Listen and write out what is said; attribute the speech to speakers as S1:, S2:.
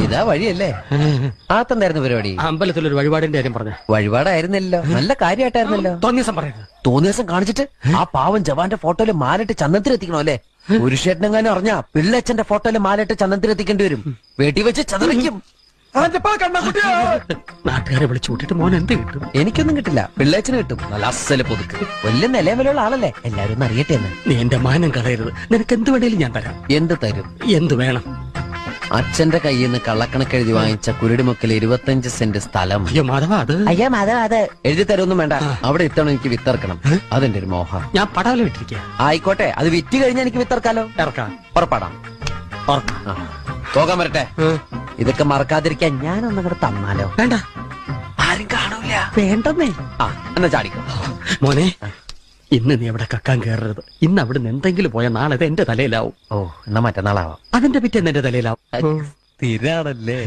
S1: ഇതാ വഴിയല്ലേ? ആത്തെന്തായിരുന്നു പരിപാടി?
S2: അമ്പലത്തിലൊരു വഴിപാടിന്റെ കാര്യം പറഞ്ഞു.
S1: വഴിപാടായിരുന്നല്ലോ, നല്ല കാര്യമായിട്ടായിരുന്നല്ലോ.
S2: തോന്നിയസം പറയരുത്.
S1: തോന്നിയ ദിവസം കാണിച്ചിട്ട് ആ പാവം ജവാന്റെ ഫോട്ടോയില് മാലിട്ട് ചന്ദനത്തിലെത്തിക്കണോ അല്ലേ? പുരുഷേട്ടനെങ്ങാനും അറിഞ്ഞാ പിള്ളേച്ചന്റെ ഫോട്ടോയില് മാലിട്ട് ചന്ദനത്തിലെത്തിക്കേണ്ടി വരും. വീട്ടിൽ വെച്ച് ചതറിക്കും.
S2: നാട്ടുകാരെ വിളിച്ചു കൂട്ടിട്ട് മോൻ എന്ത് കിട്ടും?
S1: എനിക്കൊന്നും കിട്ടില്ല, പിള്ളേച്ചന് കിട്ടും. നല്ല അസല് പുതുക്ക്. വലിയ നിലവിലുള്ള ആളല്ലേ, എല്ലാരും ഒന്ന് അറിയട്ടെ എന്ന്.
S2: നീ എന്റെ മാനം കളയരുത്. നിനക്ക് എന്ത് വേണേലും ഞാൻ തരാം.
S1: എന്ത് തരും?
S2: എന്ത് വേണം?
S1: അച്ഛന്റെ കയ്യിൽ നിന്ന് കള്ളക്കണക്കെഴുതി വാങ്ങിച്ച കുരുടിമുക്കിൽ 25 സെന്റ് സ്ഥലം.
S2: അയ്യോ മാധവ, അത്
S1: അയ്യോ മാധവ, അത് എഴുതി തരൊന്നും വേണ്ട. അവിടെ ഇത്തവണ എനിക്ക് വിത്തറക്കണം. അതെന്റെ ഒരു മോഹം.
S2: ഞാൻ പടാവല വിട്ടിരിക്കുക.
S1: ആയിക്കോട്ടെ, അത് വിറ്റ് കഴിഞ്ഞാൽ എനിക്ക് വിത്തറക്കാലോ.
S2: ഇറക്കാം.
S1: പുറപ്പാടാം. പോകാൻ വരട്ടെ. ഇതൊക്കെ മറക്കാതിരിക്കാൻ ഞാനൊന്നും കൂടെ തന്നാലോ?
S2: വേണ്ട,
S1: ആരും കാണൂല.
S2: വേണ്ടെന്നേ.
S1: എന്നാ ചാടിക്കോ
S2: മോനെ. ഇന്ന് നീ അവിടെ കക്കാൻ കയറരുത്. ഇന്ന് അവിടുന്ന് എന്തെങ്കിലും പോയ നാളെ അത് എന്റെ തലയിലാവും.
S1: എന്നാ മറ്റന്നാളാവാം.
S2: അതിന്റെ പിറ്റേന്ന് എന്റെ തലയിലാവും.
S1: സ്ഥിരാണല്ലേ?